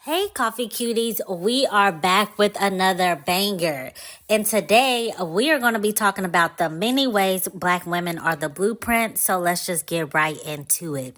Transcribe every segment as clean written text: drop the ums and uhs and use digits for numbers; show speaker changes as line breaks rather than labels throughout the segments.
Hey, coffee cuties, we are back with another banger. And today we are going to be talking about the many ways Black women are the blueprint. So let's just get right into it.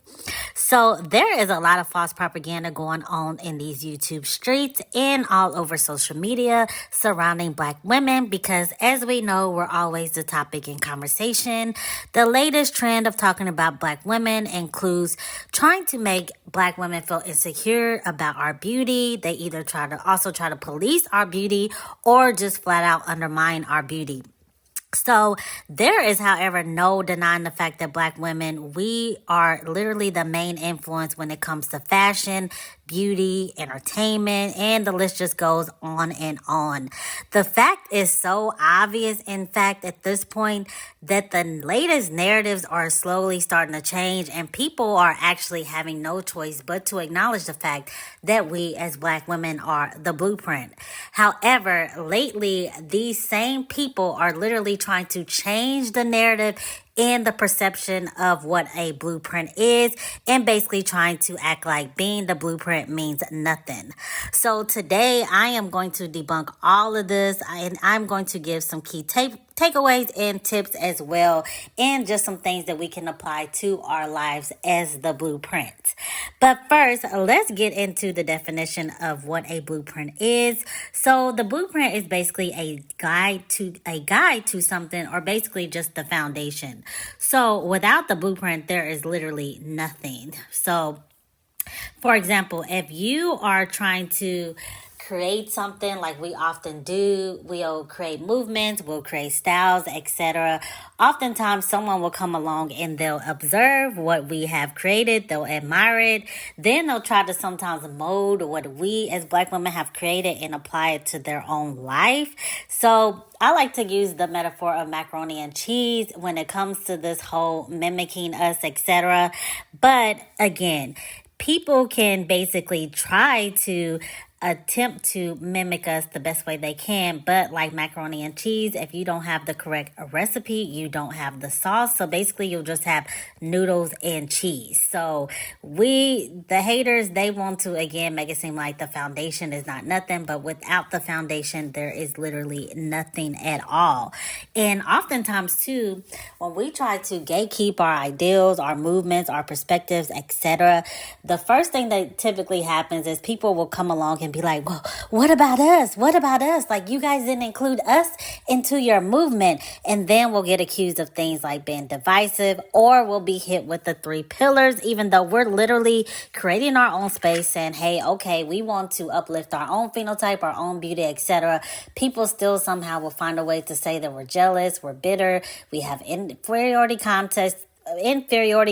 So there is a lot of false propaganda going on in these YouTube streets and all over social media surrounding Black women because, as we know, we're always the topic in conversation. The latest trend of talking about Black women includes trying to make Black women feel insecure about our beauty. They either try to police our beauty or just flat out undermine our beauty. So there is, however, no denying the fact that Black women, we are literally the main influence when it comes to fashion, beauty, entertainment, and the list just goes on and on. The fact is so obvious, in fact, at this point, that the latest narratives are slowly starting to change, and people are actually having no choice but to acknowledge the fact that we as Black women are the blueprint. However, lately, these same people are literally trying to change the narrative and the perception of what a blueprint is, and basically trying to act like being the blueprint means nothing. So today I am going to debunk all of this, and I'm going to give some key takeaways and tips as well, and just some things that we can apply to our lives as the blueprint. But first, let's get into the definition of what a blueprint is. So the blueprint is basically a guide to something, or basically just the foundation. So without the blueprint, there is literally nothing. So for example, if you are trying to create something like we often do, we'll create movements, we'll create styles, etc. Oftentimes someone will come along and they'll observe what we have created, they'll admire it, then they'll try to sometimes mold what we as Black women have created and apply it to their own life. So I like to use the metaphor of macaroni and cheese when it comes to this whole mimicking us, etc. But again, people can basically try to attempt to mimic us the best way they can, but like macaroni and cheese, if you don't have the correct recipe, you don't have the sauce, so basically you'll just have noodles and cheese. So the haters, they want to again make it seem like the foundation is not nothing, but without the foundation there is literally nothing at all. And oftentimes too, when we try to gatekeep our ideals, our movements, our perspectives, etc., the first thing that typically happens is people will come along and be like, well, what about us? What about us? Like, you guys didn't include us into your movement. And then we'll get accused of things like being divisive, or we'll be hit with the 3 pillars, even though we're literally creating our own space saying, hey, okay, we want to uplift our own phenotype, our own beauty, etc. People still somehow will find a way to say that we're jealous, we're bitter, we have inferiority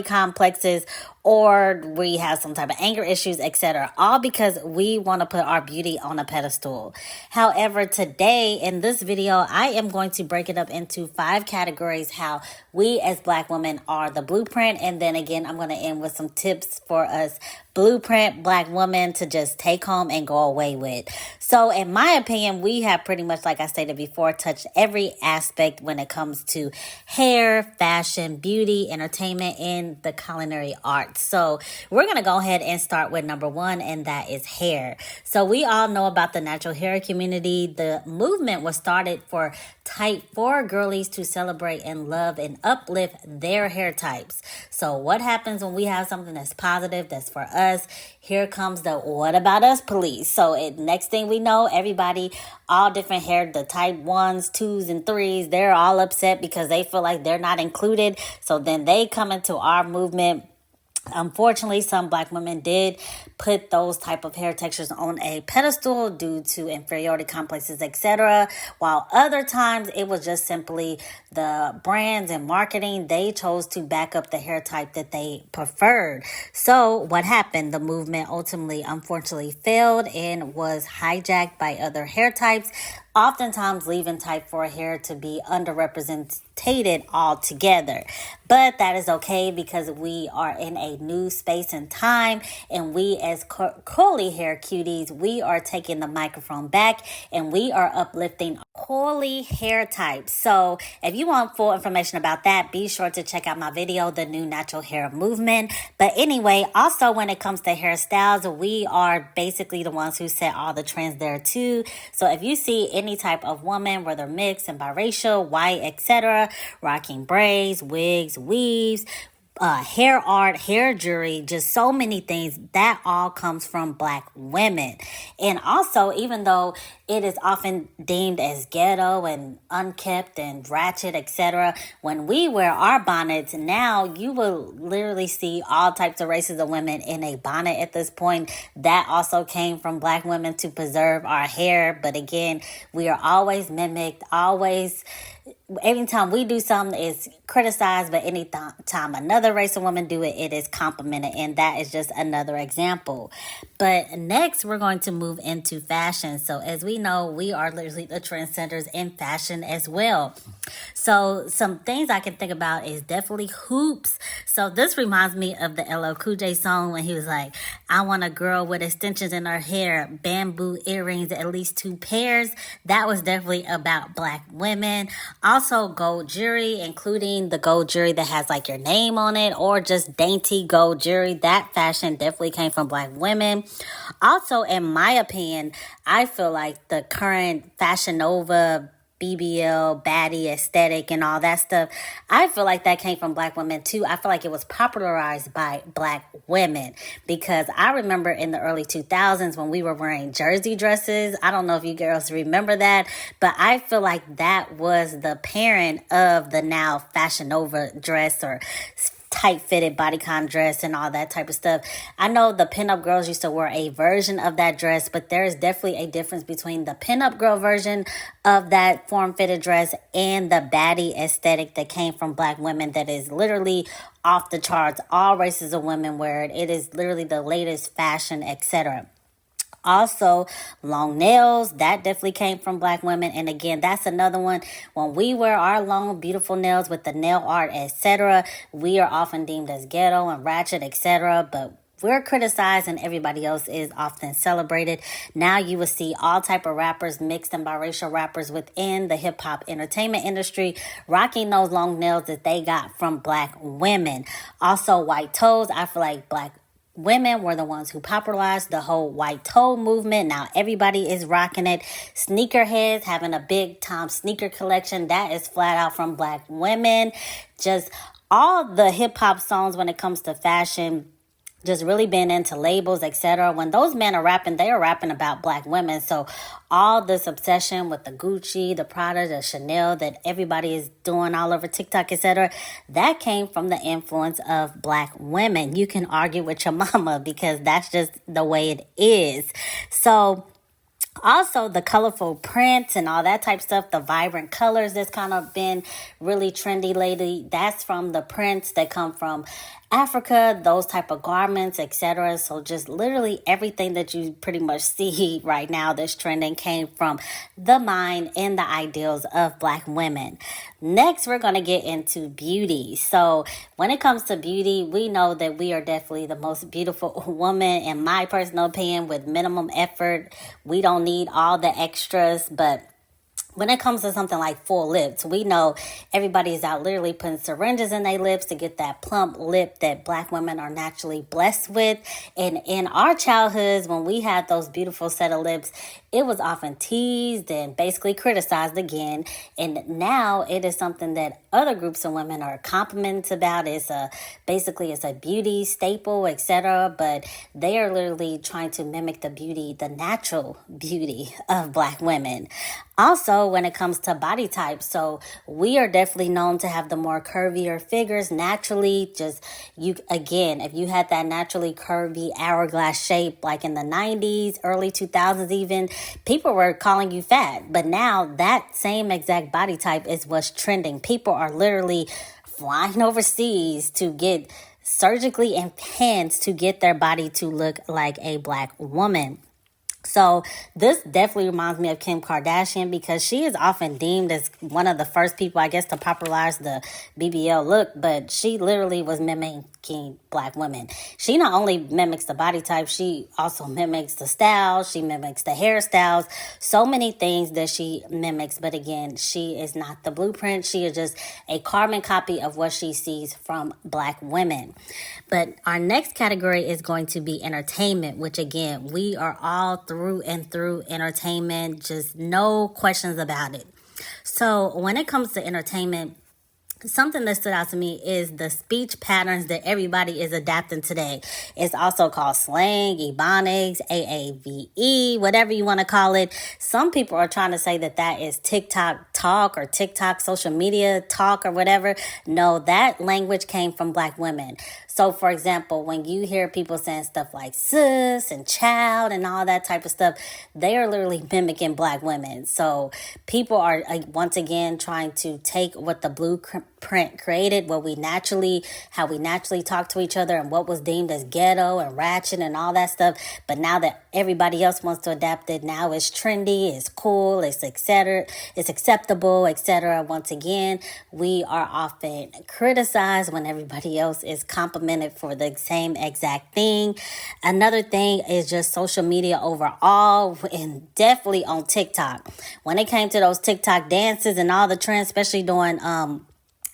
complexes, or we have some type of anger issues, etc., all because we want to put our beauty on a pedestal. However, today in this video, I am going to break it up into 5 categories how we as Black women are the blueprint, and then again, I'm going to end with some tips for us blueprint Black women to just take home and go away with. So in my opinion, we have pretty much, like I stated before, touched every aspect when it comes to hair, fashion, beauty, entertainment, and the culinary arts. So we're going to go ahead and start with number 1, and that is hair. So we all know about the natural hair community. The movement was started for type 4 girlies to celebrate and love and uplift their hair types. So what happens when we have something that's positive, that's for us? Here comes the what about us police. So next thing we know, everybody, all different hair, the type 1s, 2s, and 3s, they're all upset because they feel like they're not included. So then they come into our movement. Unfortunately, some Black women did put those type of hair textures on a pedestal due to inferiority complexes, etc. While other times it was just simply the brands and marketing, they chose to back up the hair type that they preferred. So what happened? The movement ultimately, unfortunately, failed and was hijacked by other hair types, oftentimes leaving type 4 hair to be underrepresented altogether. But that is okay because we are in a new space and time, and we as curly hair cuties, we are taking the microphone back and we are uplifting Coily hair types. So if you want full information about that, be sure to check out my video, The New Natural Hair Movement. But anyway, also when it comes to hairstyles, we are basically the ones who set all the trends there too. So if you see any type of woman, whether mixed and biracial, white, etc., rocking braids, wigs, weaves, hair art, hair jewelry, just so many things, that all comes from Black women. And also, even though it is often deemed as ghetto and unkept and ratchet, etc., when we wear our bonnets, now you will literally see all types of races of women in a bonnet at this point. That also came from Black women to preserve our hair. But again, we are always mimicked, always. Anytime we do something, it's criticized, but anytime another race of women do it, it is complimented, and that is just another example. But next, we're going to move into fashion. So as we know, we are literally the trendsetters in fashion as well. So some things I can think about is definitely hoops. So this reminds me of the LL Cool J song when he was like, I want a girl with extensions in her hair, bamboo earrings, at least 2 pairs. That was definitely about Black women. Also gold jewelry, including the gold jewelry that has like your name on it, or just dainty gold jewelry. That fashion definitely came from Black women. Also, in my opinion, I feel like the current Fashion Nova, BBL, baddie aesthetic and all that stuff, I feel like that came from Black women too. I feel like it was popularized by Black women, because I remember in the early 2000s when we were wearing jersey dresses. I don't know if you girls remember that, but I feel like that was the parent of the now Fashion Nova dress or tight-fitted bodycon dress and all that type of stuff. I know the pinup girls used to wear a version of that dress, but there is definitely a difference between the pinup girl version of that form-fitted dress and the baddie aesthetic that came from Black women that is literally off the charts. All races of women wear it. It is literally the latest fashion, etc. Also, long nails, that definitely came from Black women. And again, that's another one. When we wear our long, beautiful nails with the nail art, etc., we are often deemed as ghetto and ratchet, etc., but we're criticized and everybody else is often celebrated. Now you will see all type of rappers, mixed and biracial rappers within the hip-hop entertainment industry rocking those long nails that they got from Black women. Also, white toes, I feel like Black women were the ones who popularized the whole white toe movement. Now everybody is rocking it. Sneakerheads having a big time sneaker collection, that is flat out from Black women. Just all the hip hop songs when it comes to fashion, just really been into labels, etc. When those men are rapping, they are rapping about Black women. So all this obsession with the Gucci, the Prada, the Chanel that everybody is doing all over TikTok, etc., that came from the influence of Black women. You can argue with your mama because that's just the way it is. So also, the colorful prints and all that type of stuff, the vibrant colors that's kind of been really trendy lately, that's from the prints that come from Africa, those type of garments, etc. So just literally everything that you pretty much see right now that's trending came from the mind and the ideals of Black women. Next, we're going to get into beauty. So when it comes to beauty, we know that we are definitely the most beautiful woman, in my personal opinion, with minimum effort. We don't need all the extras, but when it comes to something like full lips, we know everybody is out literally putting syringes in their lips to get that plump lip that Black women are naturally blessed with. And in our childhoods, when we had those beautiful set of lips, it was often teased and basically criticized again. And now it is something that other groups of women are complimented about. It's a beauty staple, etc. But they are literally trying to mimic the beauty, the natural beauty of Black women. Also, when it comes to body types, so we are definitely known to have the more curvier figures naturally. Just you again, if you had that naturally curvy hourglass shape like in the 90s, early 2000s even, people were calling you fat. But now that same exact body type is what's trending. People are literally flying overseas to get surgically enhanced to get their body to look like a Black woman. So this definitely reminds me of Kim Kardashian because she is often deemed as one of the first people, I guess, to popularize the BBL look, but she literally was mimicking black women. She not only mimics the body type, she also mimics the style, she mimics the hairstyles, so many things that she mimics, but again, she is not the blueprint. She is just a carbon copy of what she sees from black women. But our next category is going to be entertainment, which again, we are all through and through entertainment, just no questions about it. So when it comes to entertainment, something that stood out to me is the speech patterns that everybody is adapting today. It's also called slang, ebonics, AAVE, whatever you want to call it. Some people are trying to say that that is TikTok talk or TikTok social media talk or whatever. No, that language came from black women. So, for example, when you hear people saying stuff like sis and child and all that type of stuff, they are literally mimicking black women. So people are, once again, trying to take what the blueprint created, how we naturally talk to each other and what was deemed as ghetto and ratchet and all that stuff. But now that everybody else wants to adapt it, now it's trendy, it's cool, it's etc., it's acceptable, etc. Once again, we are often criticized when everybody else is complimented for the same exact thing. Another thing is just social media overall, and definitely on TikTok. When it came to those TikTok dances and all the trends, especially during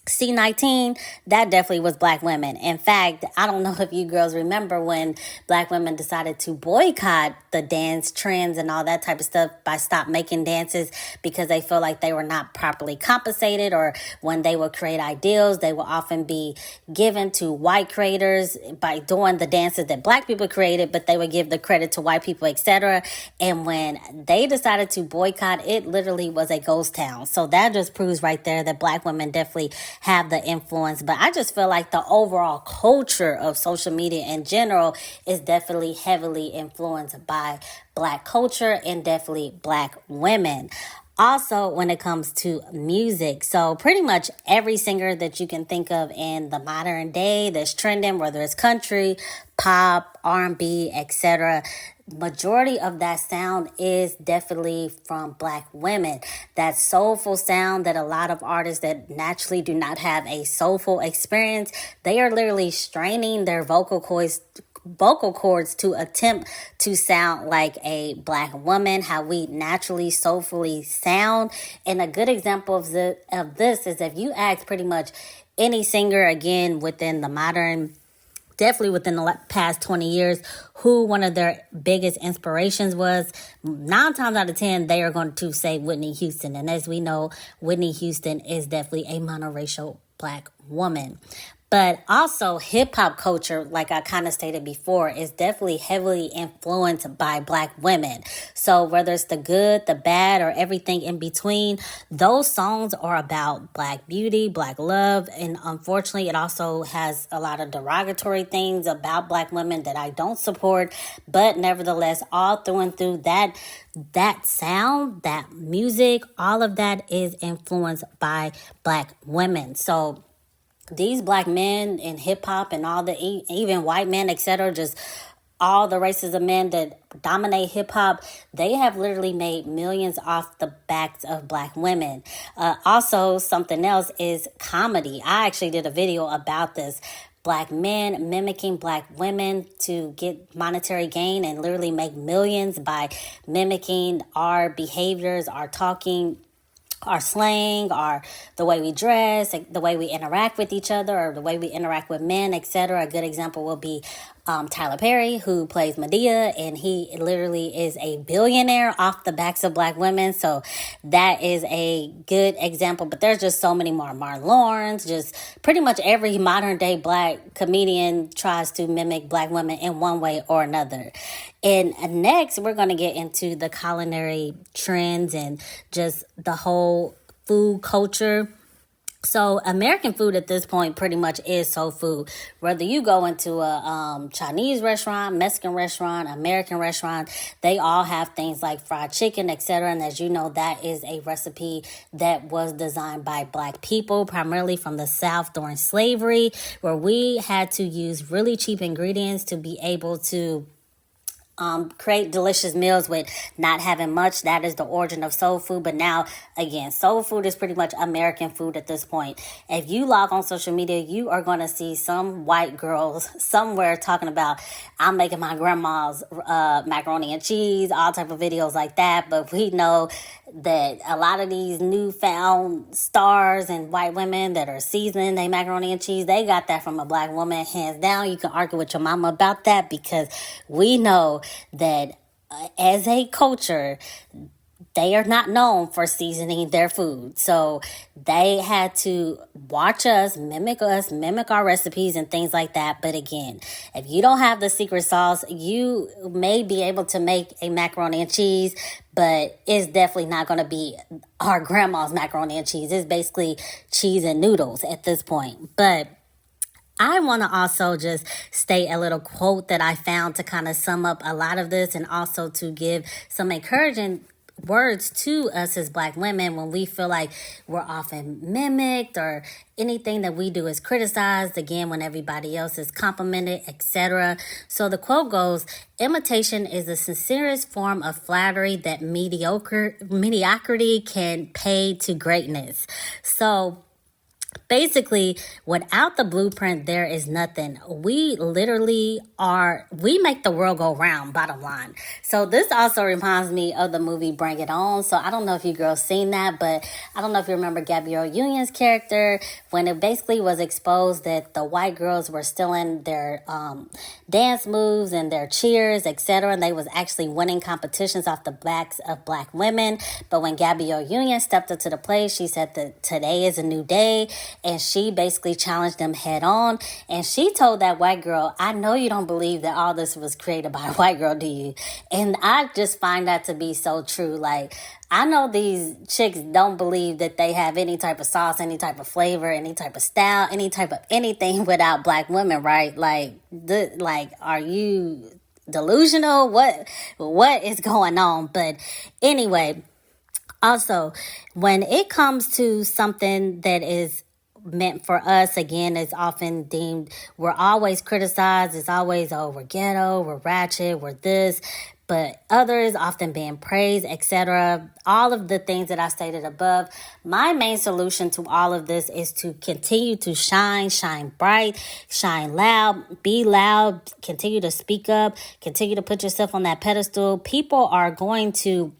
C19, that definitely was black women. In fact, I don't know if you girls remember when black women decided to boycott the dance trends and all that type of stuff by stop making dances because they feel like they were not properly compensated, or when they would create ideals, they will often be given to white creators by doing the dances that black people created, but they would give the credit to white people, etc. And when they decided to boycott, it literally was a ghost town. So that just proves right there that black women definitely have the influence. But I just feel like the overall culture of social media in general is definitely heavily influenced by black culture and definitely black women. Also, when it comes to music, so pretty much every singer that you can think of in the modern day that's trending, whether it's country, pop, R&B, etc., majority of that sound is definitely from black women. That soulful sound that a lot of artists that naturally do not have a soulful experience, they are literally straining their vocal cords to attempt to sound like a black woman, how we naturally soulfully sound. And a good example of this is if you ask pretty much any singer, again, within the modern, definitely within the past 20 years, who one of their biggest inspirations was, 9 times out of 10, they are going to say Whitney Houston. And as we know, Whitney Houston is definitely a monoracial black woman. But also hip-hop culture, like I kind of stated before, is definitely heavily influenced by black women. So whether it's the good, the bad, or everything in between, those songs are about black beauty, black love, and unfortunately it also has a lot of derogatory things about black women that I don't support. But nevertheless, all through and through, that sound, that music, all of that is influenced by black women. So these black men in hip hop and all the even white men, etc., just all the races of men that dominate hip hop, they have literally made millions off the backs of black women. Also, something else is comedy. I actually did a video about this. Black men mimicking black women to get monetary gain and literally make millions by mimicking our behaviors, our talking, our slang, our the way we dress, the way we interact with each other, or the way we interact with men, etc. A good example will be Tyler Perry, who plays Medea, and he literally is a billionaire off the backs of black women. So that is a good example. But there's just so many more. Martin Lawrence, just pretty much every modern day black comedian tries to mimic black women in one way or another. And next, we're going to get into the culinary trends and just the whole food culture. So American food at this point pretty much is soul food. Whether you go into a Chinese restaurant, Mexican restaurant, American restaurant, they all have things like fried chicken, etc. And as you know, that is a recipe that was designed by black people, primarily from the South during slavery, where we had to use really cheap ingredients to be able to create delicious meals with not having much. That is the origin of soul food. But now, again, soul food is pretty much American food at this point. If you log on social media, you are going to see some white girls somewhere talking about, I'm making my grandma's macaroni and cheese, all type of videos like that. But we know that a lot of these newfound stars and white women that are seasoning their macaroni and cheese, they got that from a black woman, hands down. You can argue with your mama about that, because we know that as a culture, they are not known for seasoning their food. So they had to watch us, mimic our recipes and things like that. But again, if you don't have the secret sauce, you may be able to make a macaroni and cheese, but it's definitely not going to be our grandma's macaroni and cheese. It's basically cheese and noodles at this point. But I want to also just state a little quote that I found to kind of sum up a lot of this, and also to give some encouraging words to us as black women when we feel like we're often mimicked, or anything that we do is criticized, again, when everybody else is complimented, etc. So the quote goes, imitation is the sincerest form of flattery that mediocrity can pay to greatness. So basically, without the blueprint, there is nothing. We literally we make the world go round, bottom line. So this also reminds me of the movie Bring It On. So I don't know if you girls seen that, but I don't know if you remember Gabrielle Union's character, when it basically was exposed that the white girls were stealing their dance moves and their cheers, etc. And they was actually winning competitions off the backs of black women. But when Gabrielle Union stepped up to the plate, she said that today is a new day. And she basically challenged them head on. And she told that white girl, I know you don't believe that all this was created by a white girl, do you? And I just find that to be so true. Like, I know these chicks don't believe that they have any type of sauce, any type of flavor, any type of style, any type of anything without black women, right? Like, are you delusional? What is going on? But anyway, also, when it comes to something that is meant for us, again, it's often deemed, we're always criticized. It's always, oh, we're ghetto, we're ratchet, we're this, but others often being praised, etc. All of the things that I stated above. My main solution to all of this is to continue to shine bright, shine loud, be loud, continue to speak up, continue to put yourself on that pedestal. People are going to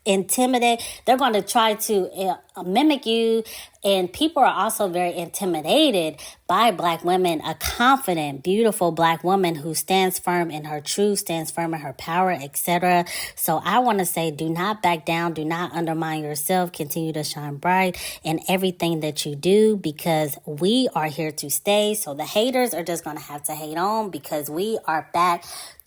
intimidate. They're going to try to mimic you. And people are also very intimidated by black women, a confident, beautiful black woman who stands firm in her truth, stands firm in her power, etc. So I want to say, do not back down. Do not undermine yourself. Continue to shine bright in everything that you do, because we are here to stay. So the haters are just going to have to hate on, because we are back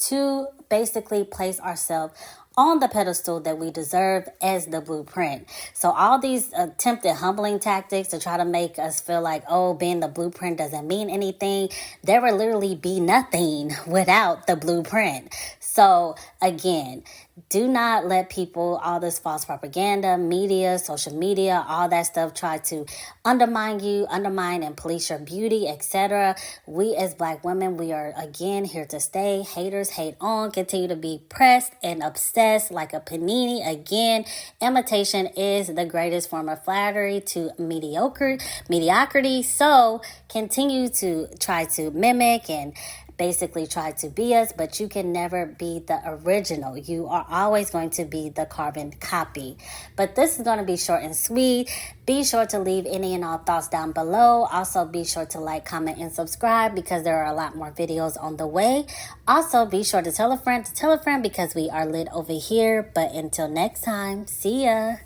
to basically place ourselves on the pedestal that we deserve as the blueprint. So all these attempted humbling tactics to try to make us feel like, oh, being the blueprint doesn't mean anything. There will literally be nothing without the blueprint. So again, do not let people, all this false propaganda, media, social media, all that stuff try to undermine you, undermine and police your beauty, etc. We as black women, we are again here to stay. Haters hate on, continue to be pressed and obsessed like a panini. Again, imitation is the greatest form of flattery to mediocrity. So continue to try to mimic and basically try to be us, but you can never be the original. You are always going to be the carbon copy. But this is going to be short and sweet. Be sure to leave any and all thoughts down below. Also, be sure to like, comment, and subscribe, because there are a lot more videos on the way. Also, be sure to tell a friend because we are lit over here. But until next time, see ya.